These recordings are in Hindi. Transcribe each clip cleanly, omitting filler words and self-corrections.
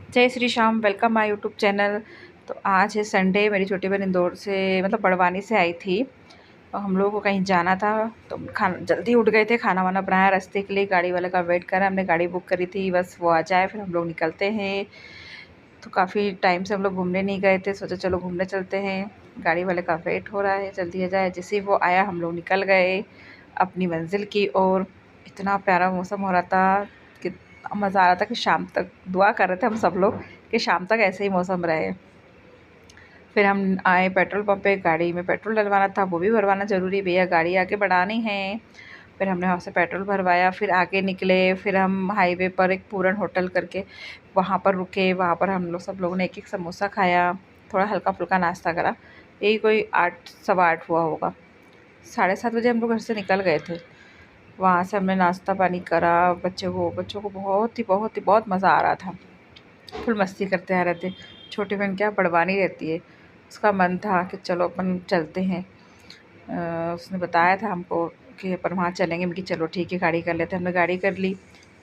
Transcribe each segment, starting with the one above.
जय Shri Shyam, welcome my YouTube channel. तो आज है संडे। मेरी छोटी बहन इंदौर से मतलब बड़वानी से आई थी और हम लोगों को कहीं जाना था, तो खाना जल्दी उठ गए थे। खाना वाना बनाया, रास्ते के लिए गाड़ी वाले का वेट करा। हमने गाड़ी बुक करी थी, बस वो आ जाए फिर हम लोग निकलते हैं। तो काफ़ी टाइम से हम लोग घूमने नहीं गए थे, सोचा चलो घूमने चलते हैं। गाड़ी वाले का वेट हो रहा है, जल्दी आ जाए। जैसे ही वो आया हम लोग निकल गए अपनी मंजिल की ओर। इतना प्यारा मौसम हो रहा था कि मज़ा आ रहा था कि शाम तक दुआ कर रहे थे हम सब लोग कि शाम तक ऐसे ही मौसम रहे। फिर हम आए पेट्रोल पंप पे, गाड़ी में पेट्रोल डलवाना था, वो भी भरवाना ज़रूरी, भैया गाड़ी आगे बढ़ानी है। फिर हमने वहाँ से पेट्रोल भरवाया, फिर आगे निकले। फिर हम हाईवे पर एक पूरन होटल करके वहाँ पर रुके। वहाँ पर हम लोग सब लोगों ने एक एक समोसा खाया, थोड़ा हल्का फुल्का नाश्ता करा। यही कोई 8 सवा 8 हुआ होगा। 7:30 बजे हम लोग घर से निकल गए थे। वहाँ से हमने नाश्ता पानी करा। बच्चों को बहुत मज़ा आ रहा था। फुल मस्ती करते आ रहे थे। छोटी बहन क्या बड़वानी रहती है, उसका मन था कि चलो अपन चलते हैं। उसने बताया था हमको कि अपन वहाँ चलेंगे। मैं कि चलो ठीक है, गाड़ी कर लेते हैं। हमने गाड़ी कर ली,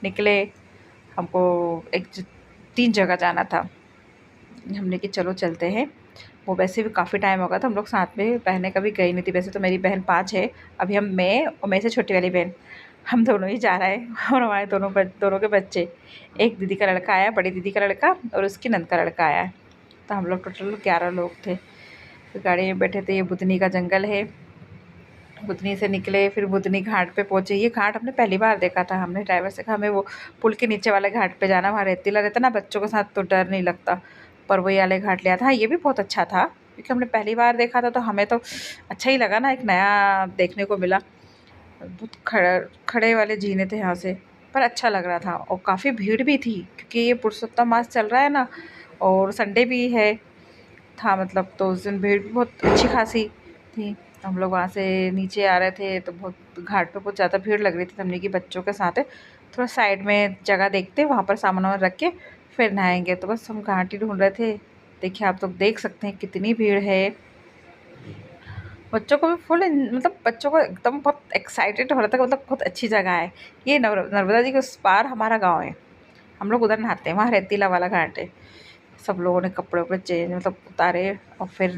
निकले। हमको एक 3 जगह जाना था। हमने कि चलो चलते हैं। वो वैसे भी काफ़ी टाइम हो गया था हम लोग साथ में बहनें कभी गई नहीं थी। वैसे तो मेरी बहन 5 है, अभी हम मैं और मेरे से छोटी वाली बहन हम दोनों ही जा रहे हैं और हमारे दोनों के बच्चे। एक दीदी का लड़का आया, बड़ी दीदी का लड़का, और उसकी नंद का लड़का आया। तो हम लोग टोटल 11 लोग थे। तो गाड़ी में बैठे थे। ये बुधनी का जंगल है। बुधनी से निकले, फिर बुधनी घाट पे पहुँचे। ये घाट हमने पहली बार देखा था। हमने ड्राइवर से कहा हमें वो पुल के नीचे वाले घाट पे जाना, वहाँ रेतीला रहता ना, बच्चों के साथ तो डर नहीं लगता। पर वो ये वाले घाट लिया था। हाँ, ये भी बहुत अच्छा था क्योंकि हमने पहली बार देखा था, तो हमें तो अच्छा ही लगा ना, एक नया देखने को मिला। बहुत खड़े वाले जीने थे यहाँ से, पर अच्छा लग रहा था। और काफ़ी भीड़ भी थी क्योंकि ये पुरुषोत्तम मास चल रहा है ना, और संडे भी है था मतलब, तो उस दिन भीड़ भी बहुत अच्छी खासी थी। हम लोग वहाँ से नीचे आ रहे थे तो बहुत घाट पे बहुत ज़्यादा भीड़ लग रही थी। हमने कि बच्चों के साथ है, थोड़ा साइड में जगह देखते, वहाँ पर सामान वामान रख के फिर नहाएंगे। तो बस हम घाट ही ढूंढ रहे थे। देखिए आप लोग देख सकते हैं कितनी भीड़ है। बच्चों को भी फुल मतलब बच्चों को एकदम बहुत एक्साइटेड हो रहा था, मतलब बहुत अच्छी जगह है ये। नर्मदा जी के उस पार हमारा गाँव है, हम लोग उधर नहाते हैं, वहाँ रेतीला वाला घाट है। सब लोगों ने कपड़े वपड़े चेंज मतलब उतारे, और फिर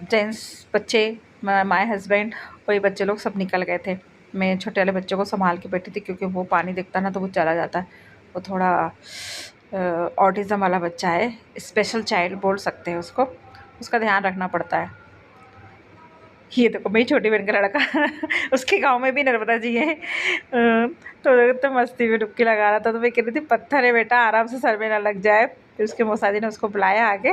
जेंट्स बच्चे, माय हस्बैंड और ये बच्चे लोग सब निकल गए थे। मैं छोटे वाले बच्चों को संभाल के बैठी थी क्योंकि वो पानी दिखता ना तो वो चला जाता है। वो थोड़ा ऑटिज़म वाला बच्चा है, स्पेशल चाइल्ड बोल सकते हैं उसको, उसका ध्यान रखना पड़ता है। ये देखो मेरी छोटी बहन का लड़का उसके गांव में भी नर्मदा जी है। तो मस्ती में डुबकी लगा रहा था। तो मैं कह रही थी पत्थर है बेटा, आराम से सर में ना लग जाए। फिर उसके मौसा जी ने उसको बुलाया आगे,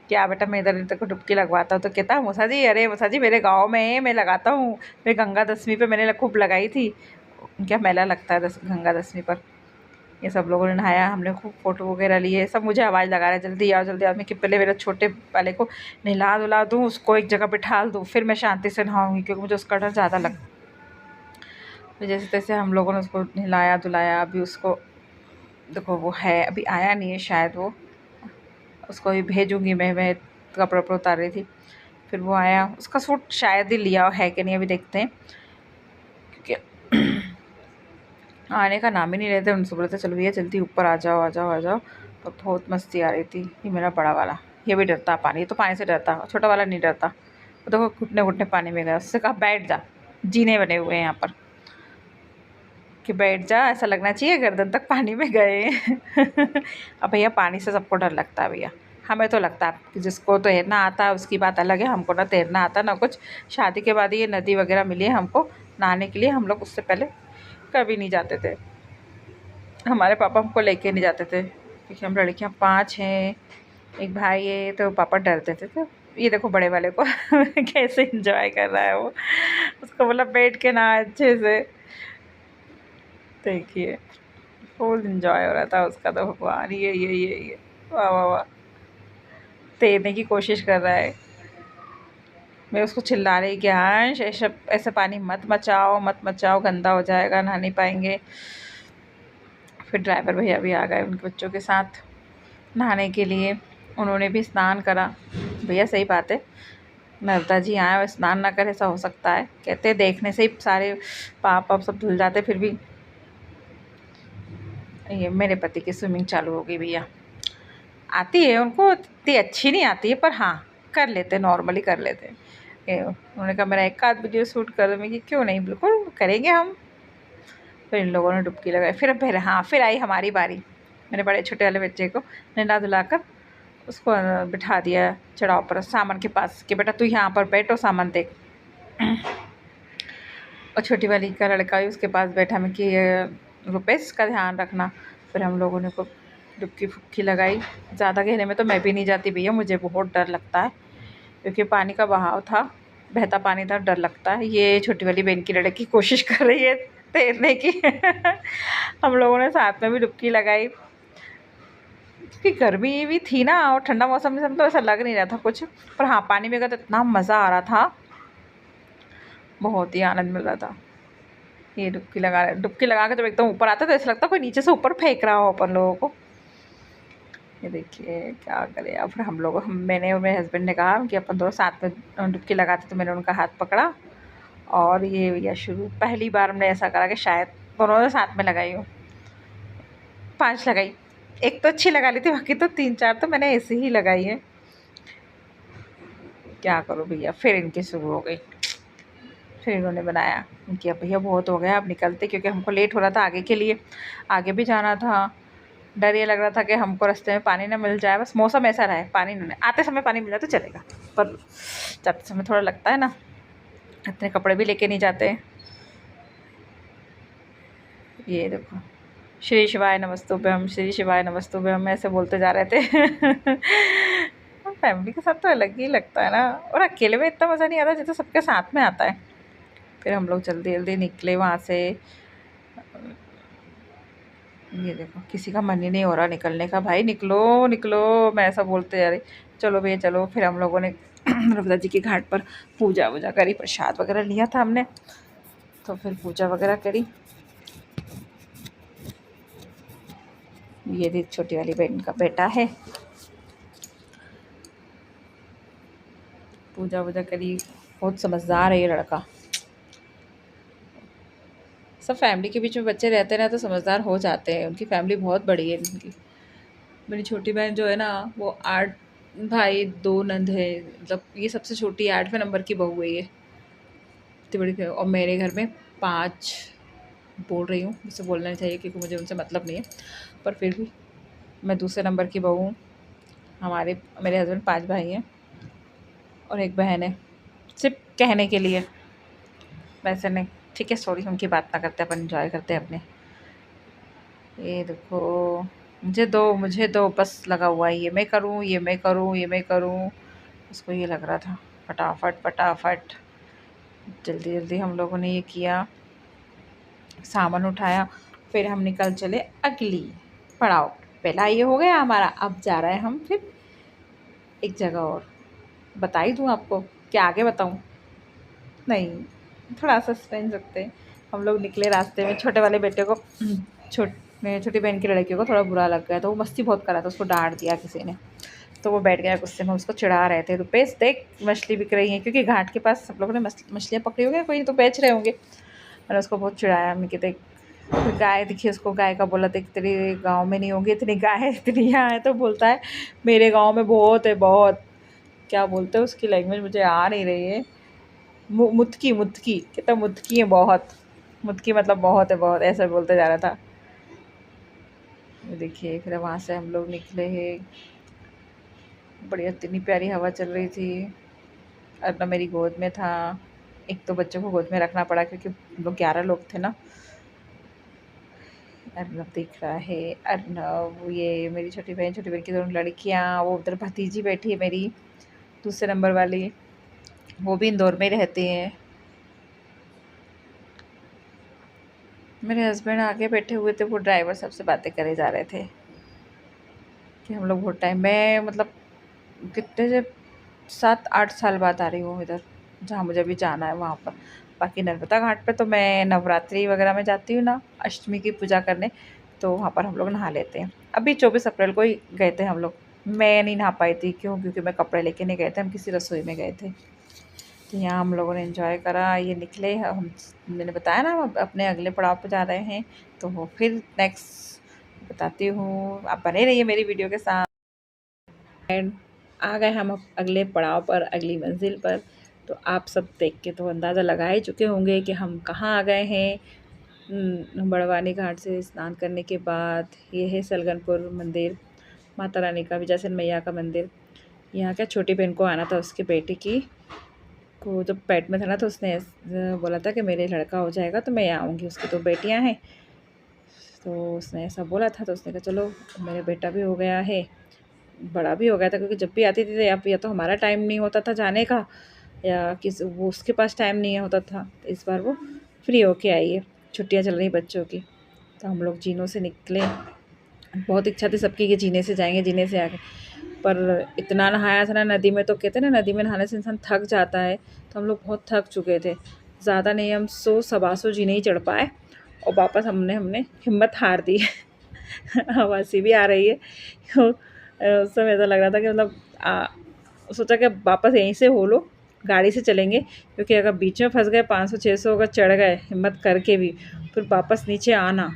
क्या बेटा मैं इधर इधर को डुबकी लगवाता हूँ। तो कहता मौसा जी, अरे मौसा जी मेरे गाँव में है, मैं लगाता हूँ। मैं गंगा दशमी पे मैंने खूब लगाई थी। क्या मेला लगता है गंगा दशमी पर। ये सब लोगों ने नहाया, हमने खूब फ़ोटो वगैरह लिए। सब मुझे आवाज़ लगा रहे हैं जल्दी आओ जल्दी आओ। मैं कि पहले मेरे छोटे वाले को नहला धुला दूँ, उसको एक जगह बिठाल दूँ, फिर मैं शांति से नहाऊँगी क्योंकि मुझे उसका डर ज़्यादा लगता। तो जैसे तैसे हम लोगों ने उसको नहलाया धुलाया। अभी उसको देखो वो है, अभी आया नहीं है शायद वो, उसको अभी भेजूँगी मैं कपड़े वपड़े उतार रही थी। फिर वो आया, उसका सूट शायद ही लिया है कि नहीं, अभी देखते हैं। क्योंकि आने का नाम ही नहीं लेते। उनसे बोले थे चलो भैया जल्दी ऊपर आ जाओ आ जाओ आ जाओ। तो बहुत मस्ती आ रही थी। ये मेरा बड़ा वाला, ये भी डरता पानी, ये तो पानी से डरता, छोटा वाला नहीं डरता। वो देखो घुटने घुटने पानी में गया, उससे कहा बैठ जा, जीने बने हुए हैं यहाँ पर कि बैठ जा, ऐसा लगना चाहिए गर्दन तक पानी में गए। अब भैया पानी से सबको डर लगता है भैया, हमें तो लगता है कि जिसको तैरना आता है उसकी बात अलग है। हमको ना तैरना आता ना कुछ। शादी के बाद ये नदी वगैरह मिली है हमको नहाने के लिए, हम लोग उससे पहले कभी नहीं जाते थे। हमारे पापा हमको लेके नहीं जाते थे क्योंकि हम लड़कियां 5 हैं, एक भाई है, तो पापा डरते थे। तो ये देखो बड़े वाले को कैसे एंजॉय कर रहा है वो, उसको बोला बैठ के ना अच्छे से। देखिए फुल एंजॉय हो रहा था उसका। तो भगवान ये वाह वाह वाह, तैरने की कोशिश कर रहा है। मैं उसको चिल्ला रही कि हाँ ऐसा ऐसा पानी मत मचाओ मत मचाओ, गंदा हो जाएगा, नहा नहीं पाएंगे। फिर ड्राइवर भैया भी आ गए उनके बच्चों के साथ नहाने के लिए। उन्होंने भी स्नान करा। भैया सही बात है, नर्मदा जी आए और स्नान ना करे ऐसा हो सकता है? कहते हैं देखने से ही सारे पाप वाप सब धुल जाते। फिर भी ये मेरे पति की स्विमिंग चालू हो गई भैया। आती है उनको, इतनी अच्छी नहीं आती है पर हाँ कर लेते, नॉर्मली कर लेते। उन्होंने कहा मेरा एक आध वीडियो शूट कर दो। मैं कि क्यों नहीं, बिल्कुल करेंगे हम। फिर इन लोगों ने डुबकी लगाई। फिर हाँ फिर आई हमारी बारी। मैंने बड़े छोटे वाले बच्चे को नहला धुलाकर उसको बिठा दिया चढ़ाव पर सामान के पास कि बेटा तू यहाँ पर बैठो, सामान देख। और छोटी वाली का लड़का भी उसके पास बैठा। मैं कि रुपेश का ध्यान रखना। फिर हम लोगों ने को डुबकी फुबकी लगाई। ज़्यादा गहरे में तो मैं भी नहीं जाती भैया, मुझे बहुत डर लगता है क्योंकि पानी का बहाव था, बहता पानी था, डर लगता है। ये छोटी वाली बहन की लड़की कोशिश कर रही है तैरने की। हम लोगों ने साथ में भी डुबकी लगाई क्योंकि गर्मी भी थी ना और ठंडा मौसम में तो ऐसा लग नहीं रहा था कुछ। पर हाँ पानी में गया तो इतना मज़ा आ रहा था, बहुत ही आनंद मिल रहा था। ये डुबकी लगा के जब एकदम ऊपर आता तो ऐसा लगता कोई नीचे से ऊपर फेंक रहा हो अपन लोगों को। ये देखिए क्या करें अब। फिर मैंने और मेरे हस्बैंड ने कहा कि अपन दोनों साथ में डुबकी लगाते, तो मैंने उनका हाथ पकड़ा और ये भैया शुरू। पहली बार हमने ऐसा करा कि शायद दोनों ने साथ में लगाई हूँ। 5 लगाई, एक तो अच्छी लगा ली थी, बाकी तो 3-4 तो मैंने ऐसे ही लगाई है। क्या करूँ भैया, फिर इनकी शुरू हो गई। फिर इन्होंने बनाया कि अब भैया बहुत हो गया, अब निकलते, क्योंकि हमको लेट हो रहा था आगे के लिए, आगे भी जाना था। डर ये लग रहा था कि हमको रास्ते में पानी ना मिल जाए, बस मौसम ऐसा रहे, पानी ना आते समय पानी मिल जाए तो चलेगा, पर जाते समय थोड़ा लगता है ना। इतने कपड़े भी लेके नहीं जाते। ये देखो, श्री शिवाय नमस्तुभ्यम, श्री शिवाय नमस्तुभ्यम ऐसे बोलते जा रहे थे। फैमिली के साथ तो अलग ही लगता है ना, और अकेले में इतना मज़ा नहीं आता जितना सबके साथ में आता है। फिर हम लोग जल्दी जल्दी निकले वहाँ से। ये देखो किसी का मन ही नहीं हो रहा निकलने का, भाई निकलो निकलो, मैं ऐसा बोलते जा रही चलो भैया चलो। फिर हम लोगों ने नर्मदा जी के घाट पर पूजा वूजा करी, प्रसाद वगैरह लिया था हमने, तो फिर पूजा वगैरह करी। ये भी छोटी वाली बहन का बेटा है। पूजा वूजा करी, बहुत समझदार है ये लड़का। सब फैमिली के बीच में बच्चे रहते हैं ना तो समझदार हो जाते हैं, उनकी फैमिली बहुत बड़ी है उनकी। मेरी छोटी बहन जो है ना वो 8 भाई 2 नंद है, मतलब ये सबसे छोटी 8वें नंबर की बहू है ये, इतनी बड़ी। और मेरे घर में 5 बोल रही हूँ, मुझसे बोलना नहीं चाहिए क्योंकि मुझे उनसे मतलब नहीं है, पर फिर भी मैं दूसरे नंबर की बहू हूँ। मेरे हस्बैंड 5 भाई हैं और एक बहन है, सिर्फ कहने के लिए, वैसे नहीं। ठीक है सॉरी, उनकी बात ना करते, अपन इंजॉय करते हैं अपने। ये देखो मुझे दो बस लगा हुआ है, ये मैं करूँ ये मैं करूँ ये मैं करूँ, उसको ये लग रहा था। फटाफट फटाफट जल्दी जल्दी हम लोगों ने ये किया, सामान उठाया, फिर हम निकल चले अगली पड़ाव। पहला ये हो गया हमारा, अब जा रहे हैं हम फिर एक जगह और। बता ही दूँ आपको, क्या आगे बताऊँ? नहीं, थोड़ा सस्पेंस रखते हैं। हम लोग निकले रास्ते में, छोटे वाले बेटे को छोटी बहन की लड़की को थोड़ा बुरा लग गया, तो वो मस्ती बहुत कर रहा था, उसको डांट दिया किसी ने, तो वो बैठ गया गुस्से में। उसको चिढ़ा रहे थे, रुपेश देख मछली बिक रही है, क्योंकि घाट के पास सब लोगों ने मछलियाँ पकड़ी होंगी, कोई तो बेच रहे होंगे। मैंने उसको बहुत चिढ़ाया, मैं कि देख। फिर गाय दिखी उसको, गाय का बोला देख तेरे गाँव में नहीं होगी इतनी गाय, इतनी यहाँ है, तो बोलता है मेरे गाँव में बहुत है, बहुत। क्या बोलते हैं उसकी लैंग्वेज मुझे आ नहीं रही है। मुतकी मुतकी, कितना मुतकी है बहुत, मुतकी मतलब बहुत है बहुत, ऐसा बोलते जा रहा था। देखिए फिर वहाँ से हम लोग निकले हैं, बढ़िया इतनी प्यारी हवा चल रही थी। अर्नब मेरी गोद में था, एक तो बच्चों को गोद में रखना पड़ा क्योंकि हम लोग 11 लोग थे ना। अर्नब दिख रहा है, अर्नब। ये मेरी छोटी बहन की दोनों लड़कियाँ, वो उधर भतीजी बैठी है मेरी दूसरे नंबर वाली, वो भी इंदौर में रहती हैं। मेरे हस्बैंड आगे बैठे हुए थे, वो ड्राइवर सबसे बातें करे जा रहे थे कि हम लोग बहुत टाइम में, मतलब कितने से 7-8 साल बाद आ रही हूँ इधर, जहाँ मुझे भी जाना है वहाँ पर। बाकी नर्मदा घाट पे तो मैं नवरात्रि वगैरह में जाती हूँ ना, अष्टमी की पूजा करने, तो वहाँ पर हम लोग नहा लेते हैं। अभी 24 अप्रैल को ही गए थे हम लोग। मैं नहीं नहा पाई थी, क्यों? क्योंकि मैं कपड़े लेके नहीं गए थे, हम किसी रसोई में गए थे। तो यहाँ हम लोगों ने एंजॉय करा, ये निकले हम। मैंने बताया ना हम अपने अगले पड़ाव पे जा रहे हैं, तो वो फिर नेक्स्ट बताती हूँ। आप बने रहिए मेरी वीडियो के साथ। एंड आ गए हम अब अगले पड़ाव पर, अगली मंजिल पर। तो आप सब देख के तो अंदाज़ा लगा ही चुके होंगे कि हम कहाँ आ गए हैं। बड़वानी घाट से स्नान करने के बाद ये है सलगनपुर मंदिर, माता रानी का, विजयसन मैया का मंदिर। यहाँ क्या छोटी बहन को आना था, उसकी बेटी की को जब पेट में था ना, तो उसने बोला था कि मेरे लड़का हो जाएगा तो मैं यहाँ आऊँगी। उसकी 2 बेटियाँ हैं, तो उसने ऐसा बोला था। तो उसने कहा चलो मेरा बेटा भी हो गया है, बड़ा भी हो गया था, क्योंकि जब भी आती थी तो या तो हमारा टाइम नहीं होता था जाने का, या वो उसके पास टाइम नहीं होता था। तो इस बार वो फ्री होके आई है, छुट्टियाँ चल रही बच्चों की। तो हम लोग जीनों से निकले, बहुत इच्छा थी सबकी कि जीने से जाएंगे, जीने से आगे, पर इतना नहाया था ना नदी में। तो कहते हैं ना, नदी में नहाने से इंसान थक जाता है। तो हम लोग बहुत थक चुके थे, ज़्यादा नहीं, हम 100-125 जीने ही चढ़ पाए और वापस हमने हिम्मत हार दी। हँसी भी आ रही है। उस समय ऐसा लग रहा था कि मतलब सोचा कि वापस यहीं से हो लो, गाड़ी से चलेंगे, क्योंकि अगर बीच में फंस गए 500-600 अगर चढ़ गए हिम्मत करके भी, फिर वापस नीचे आना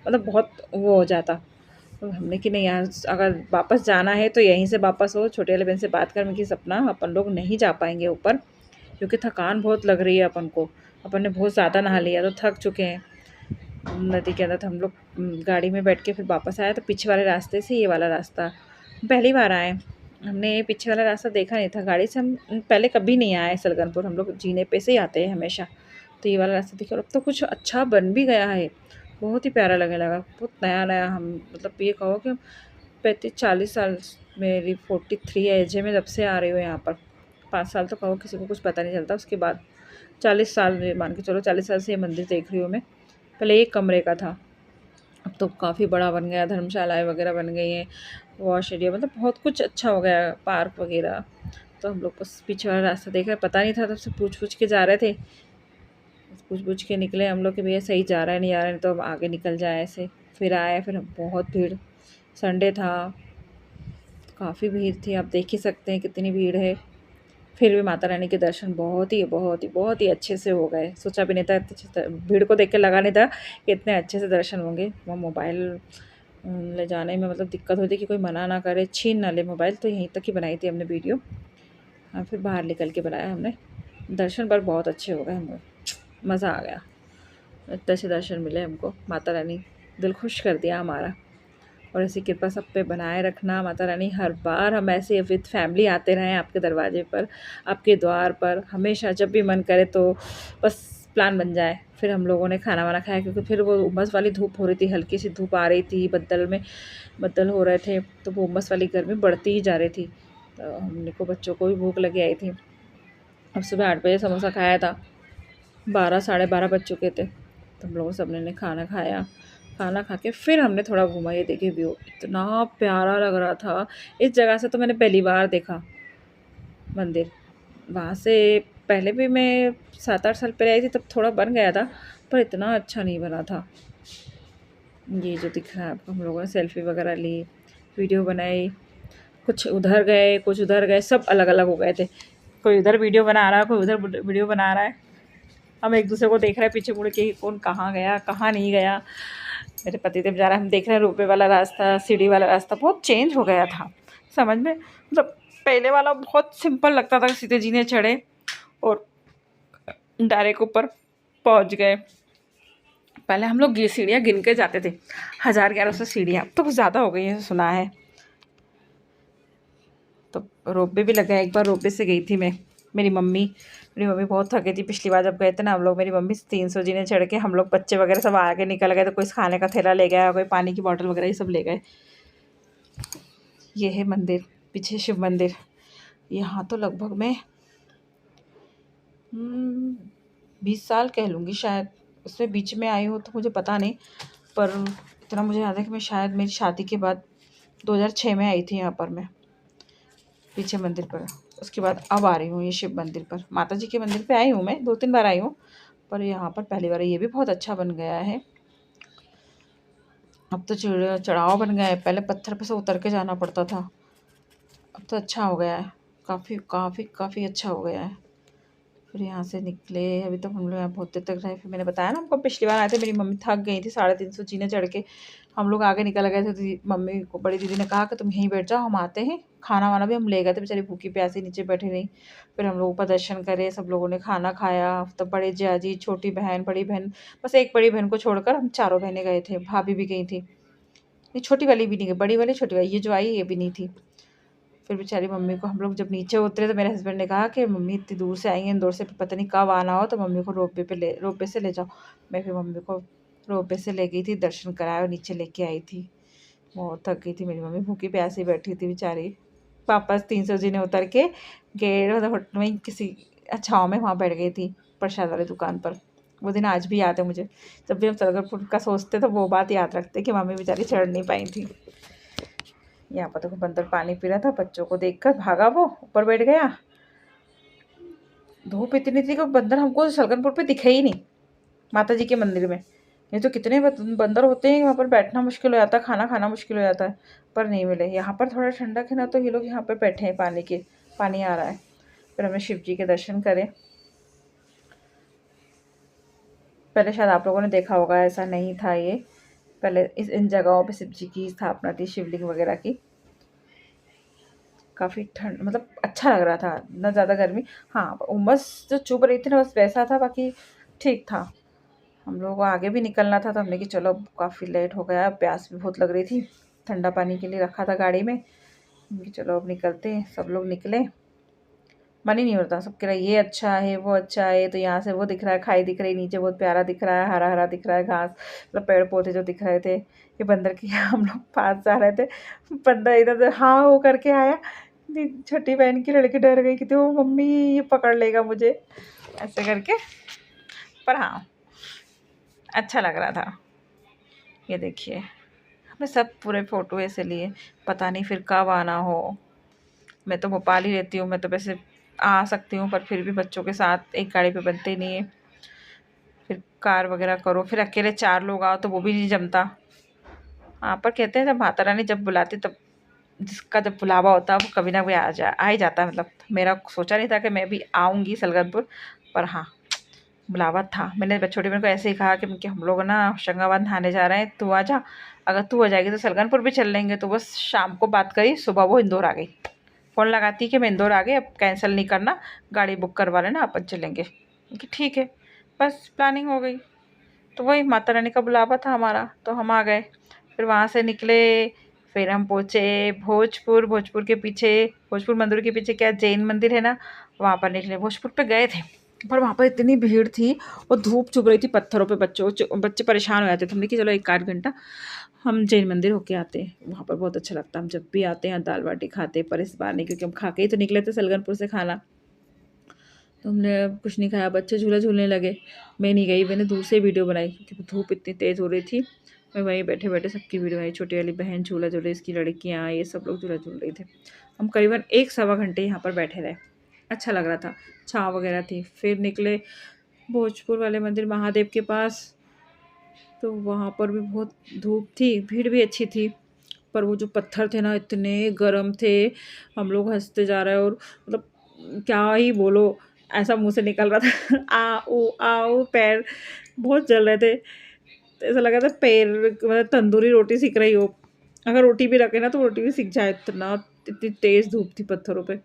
मतलब बहुत वो हो जाता। तो हमने कि नहीं यार, अगर वापस जाना है तो यहीं से वापस हो। छोटे वाले बहन से बात कर, मैं कि सपना अपन लोग नहीं जा पाएंगे ऊपर, क्योंकि थकान बहुत लग रही है अपन को, अपन ने बहुत ज़्यादा नहा लिया तो थक चुके हैं नदी के अंदर। तो हम लोग गाड़ी में बैठ के फिर वापस आए। तो पीछे वाले रास्ते से ये वाला रास्ता पहली बार आए, हमने पीछे वाला रास्ता देखा नहीं था। गाड़ी से हम पहले कभी नहीं आए सलगनपुर, हम लोग जीने पे से ही आते हैं हमेशा। तो ये वाला रास्ता देखिए, और अब तो कुछ अच्छा बन भी गया है, बहुत ही प्यारा लगने लगा, बहुत नया नया। हम मतलब ये कहो कि 35-40 साल, मेरी 43 एज है, मैं जब से आ रही हूँ यहाँ पर। 5 साल तो कहो किसी को कुछ पता नहीं चलता, उसके बाद 40 साल मान के चलो, 40 साल से ये मंदिर देख रही हूँ मैं। पहले एक कमरे का था, अब तो काफ़ी बड़ा बन गया, धर्मशालाएँ वगैरह बन गई हैं, वॉश एरिया, मतलब बहुत कुछ अच्छा हो गया, पार्क वगैरह। तो हम लोग बस पीछे वाला रास्ता देख रहे, पता नहीं था, तब से पूछ के जा रहे थे, पूछ के निकले हम लोग कि भैया सही जा रहा है नहीं आ रहा है, तो अब आगे निकल जाए ऐसे। फिर आए, फिर बहुत भीड़, संडे था, काफ़ी भीड़ थी, आप देख ही सकते हैं कितनी भीड़ है। फिर भी माता रानी के दर्शन बहुत ही अच्छे से हो गए। सोचा भी नहीं था, भीड़ को देख के लगा नहीं था कि इतने अच्छे से दर्शन होंगे। वो मोबाइल ले जाने में मतलब दिक्कत होती कि कोई मना ना करे, छीन ना ले मोबाइल, तो यहीं तक ही बनाई थी हमने वीडियो। हाँ, फिर बाहर निकल के बनाया हमने। दर्शन पर बहुत अच्छे हो गए, हम मज़ा आ गया, इतने अच्छे दर्शन मिले हमको। माता रानी दिल खुश कर दिया हमारा, और ऐसी कृपा सब पे बनाए रखना माता रानी। हर बार हम ऐसे विद फैमिली आते रहें आपके दरवाजे पर, आपके द्वार पर, हमेशा जब भी मन करे तो बस प्लान बन जाए। फिर हम लोगों ने खाना वाना खाया, क्योंकि फिर वो उमस वाली धूप हो रही थी, हल्की सी धूप आ रही थी, बदल हो रहे थे, तो वो उमस वाली गर्मी बढ़ती ही जा रही थी। तो हमने को बच्चों को भी भूख लगी आई थी। अब सुबह 8 बजे समोसा खाया था, 12 साढ़े 12 बज चुके थे। तो हम लोगों सबने ने खाना खाया, खाना खा के फिर हमने थोड़ा घूमा। ये देखिए व्यू इतना प्यारा लग रहा था, इस जगह से तो मैंने पहली बार देखा मंदिर। वहाँ से पहले भी मैं 7-8 साल पहले आई थी, तब थोड़ा बन गया था, पर इतना अच्छा नहीं बना था। ये जो दिख रहा है आपको, हम लोगों ने सेल्फी वगैरह ली, वीडियो बनाई, कुछ उधर गए कुछ उधर गए, सब अलग अलग हो गए थे। कोई उधर वीडियो बना रहा है, कोई उधर वीडियो बना रहा है। हम एक दूसरे को देख रहे हैं पीछे मुड़ के, कौन कहाँ गया कहाँ नहीं गया। मेरे पतिदेव जा रहा है, हम देख रहे हैं रोपवे वाला रास्ता, सीढ़ी वाला रास्ता बहुत चेंज हो गया था समझ में। मतलब पहले वाला बहुत सिंपल लगता था, सीधे जीने चढ़े और डायरेक्ट ऊपर पहुंच गए। पहले हम लोग सीढ़ियाँ गिन के जाते थे, 1000-1100 सीढ़ियाँ, अब तो कुछ ज़्यादा हो गई है सुना है। तो रोपवे भी लगा, एक बार रोपवे से गई थी मैं, मेरी मम्मी बहुत थक गई थी पिछली बार जब गए थे ना हम लोग। मेरी मम्मी 300 जीने चढ़ के, हम लोग बच्चे वगैरह सब आगे निकल गए, तो कोई खाने का थैला ले गया, कोई पानी की बोतल वगैरह ये सब ले गए। ये है मंदिर, पीछे शिव मंदिर। यहाँ तो लगभग मैं 20 साल कह लूँगी शायद, उसमें बीच में आई हूँ तो मुझे पता नहीं, पर इतना मुझे याद है कि मैं शायद मेरी शादी के बाद 2006 में आई थी यहाँ पर मैं, पीछे मंदिर पर। उसके बाद अब आ रही हूँ ये शिव मंदिर पर। माता जी के मंदिर पे आई हूँ मैं 2-3 बार आई हूँ, पर यहाँ पर पहली बार। ये भी बहुत अच्छा बन गया है, अब तो चढ़ाव बन गया है, पहले पत्थर पे से उतर के जाना पड़ता था, अब तो अच्छा हो गया है, काफ़ी काफ़ी काफ़ी अच्छा हो गया है। फिर यहाँ से निकले, अभी तक हम लोग यहाँ बहुत देर तक रहे। फिर मैंने बताया ना हमको पिछली बार आए थे, मेरी मम्मी थक गई थी 350 जीने चढ़ के, हम लोग आगे निकल गए थे, तो मम्मी को बड़ी दीदी ने कहा कि तुम यहीं बैठ जाओ, हम आते हैं। खाना वाना भी हम ले गए थे, बेचारी भूखी प्यासी नीचे बैठी रही। फिर हम लोग ऊपर दर्शन करे, सब लोगों ने खाना खाया। तब बड़े जियाजी, छोटी बहन, बड़ी बहन, बस एक बड़ी बहन को छोड़कर हम चारों बहनें गए थे। भाभी भी गई थी, नहीं छोटी वाली भी नहीं गई, बड़ी वाली छोटी वाली, ये जो आई ये भी नहीं थी। फिर बेचारी मम्मी को हम लोग जब नीचे उतरे तो मेरे हस्बैंड ने कहा कि मम्मी इतनी दूर से आई हैं, इंदौर से, पता नहीं कब आना हो, तो मम्मी को रोपवे से ले जाओ। मैं फिर मम्मी को रोपवे से ले गई थी, दर्शन कराया और नीचे लेके आई थी। बहुत थक गई थी मेरी मम्मी, भूखी प्यासी बैठी थी बेचारी। वापस 300 जी ने उतर के गेट मतलब वहीं किसी छाँव में वहाँ बैठ गई थी, प्रसाद वाली दुकान पर। वो दिन आज भी याद है मुझे, जब भी हम सरगरपुर का सोचते तो वो बात याद रखते कि मम्मी बेचारी चढ़ नहीं पाई थी। यहाँ पर तो बंदर पानी पी रहा था, बच्चों को देखकर भागा, वो ऊपर बैठ गया। धूप इतनी थी कि बंदर हमको सलकनपुर पे दिखे ही नहीं, माता जी के मंदिर में। नहीं तो कितने बंदर होते हैं, वहाँ पर बैठना मुश्किल हो जाता है, खाना खाना मुश्किल हो जाता है, पर नहीं मिले। यहाँ पर थोड़ा ठंडक है ना, तो ये लोग यहाँ पर बैठे हैं, पानी आ रहा है। फिर हमने शिव जी के दर्शन करे। पहले शायद आप लोगों ने देखा होगा, ऐसा नहीं था ये। पहले इन जगहों पे शिव जी की स्थापना थी, शिवलिंग वगैरह की। काफ़ी ठंड, मतलब अच्छा लग रहा था, ना ज़्यादा गर्मी। हाँ, उमस जो चुभ रही थी ना, बस वैसा था, बाकी ठीक था। हम लोगों को आगे भी निकलना था, तो हमने कि चलो काफ़ी लेट हो गया, प्यास भी बहुत लग रही थी, ठंडा पानी के लिए रखा था गाड़ी में, कि चलो अब निकलते हैं। सब लोग निकले, मन ही नहीं होता, सब कह रहा है ये अच्छा है, वो अच्छा है, तो यहाँ से वो दिख रहा है, खाई दिख रही, नीचे बहुत प्यारा दिख रहा है, हरा हरा दिख रहा है घास, मतलब पेड़ पौधे जो दिख रहे थे। ये बंदर की हम लोग पास जा रहे थे, बंदर इधर से हाँ वो करके आया। छोटी बहन की लड़की डर गई कि वो मम्मी ये पकड़ लेगा मुझे, ऐसे करके। पर हाँ, अच्छा लग रहा था। ये देखिए, हमने सब पूरे फ़ोटो ऐसे लिए, पता नहीं फिर कब आना हो। मैं तो भोपाल ही रहती हूँ, मैं तो वैसे आ सकती हूँ, पर फिर भी बच्चों के साथ एक गाड़ी पे बनते ही नहीं है। फिर कार वगैरह करो, फिर अकेले 4 लोग आओ तो वो भी नहीं जमता। हाँ, पर कहते हैं जब माता रानी जब बुलाती तब, जिसका जब बुलावा होता है वो कभी ना कभी आ ही जाता है। मतलब मेरा सोचा नहीं था कि मैं भी आऊँगी सलगनपुर, पर हाँ, बुलावा था। मैंने छोटी बहन को ऐसे ही कहा कि हम लोग ना होशंगाबाद नहाने जा रहे हैं, तू आ जा। अगर तू आ जाएगी तो सलगनपुर भी चल लेंगे। तो बस शाम को बात करी, सुबह वो इंदौर आ गई। फ़ोन लगाती कि मैं इंदौर आ गई, अब कैंसिल नहीं करना, गाड़ी बुक करवा लेना, अपन चलेंगे। कि ठीक है, बस प्लानिंग हो गई। तो वही माता रानी का बुलावा था हमारा, तो हम आ गए। फिर वहाँ से निकले, फिर हम पहुँचे भोजपुर। भोजपुर मंदिर के पीछे क्या जैन मंदिर है ना, वहाँ पर निकले। भोजपुर पे गए थे, पर वहाँ पर इतनी भीड़ थी और धूप चुभ रही थी पत्थरों पे, बच्चे परेशान हो जाते थे। हमने कि चलो 1 आध घंटा हम जैन मंदिर होके आते हैं, वहाँ पर बहुत अच्छा लगता है। हम जब भी आते हैं दाल बाटी खाते हैं, पर इस बार नहीं, क्योंकि हम खा के ही तो निकले थे सलगनपुर से खाना। तो हमने कुछ नहीं खाया, बच्चे झूला झूलने लगे। मैं नहीं गई, मैंने दूर से वीडियो बनाई, क्योंकि धूप इतनी तेज़ हो रही थी। मैं वहीं बैठे बैठे सबकी वीडियो बनाई। छोटी वाली बहन झूला झूल रही, इसकी लड़कियाँ, ये सब लोग झूला झूल रहे थे। हम करीबन 1 सवा घंटे यहाँ पर बैठे रहे, अच्छा लग रहा था, छाँव वगैरह थी। फिर निकले भोजपुर वाले मंदिर महादेव के पास, तो वहाँ पर भी बहुत धूप थी, भीड़ भी अच्छी थी, पर वो जो पत्थर थे ना इतने गर्म थे। हम लोग हंसते जा रहे हैं, और मतलब क्या ही बोलो, ऐसा मुंह से निकल रहा था आ ओ पैर बहुत जल रहे थे। तो ऐसा लगा था पैर मतलब तंदूरी रोटी सिक रही हो, अगर रोटी भी रखे ना तो रोटी भी सिक जाए, इतना इतनी तेज़ धूप थी पत्थरों पे।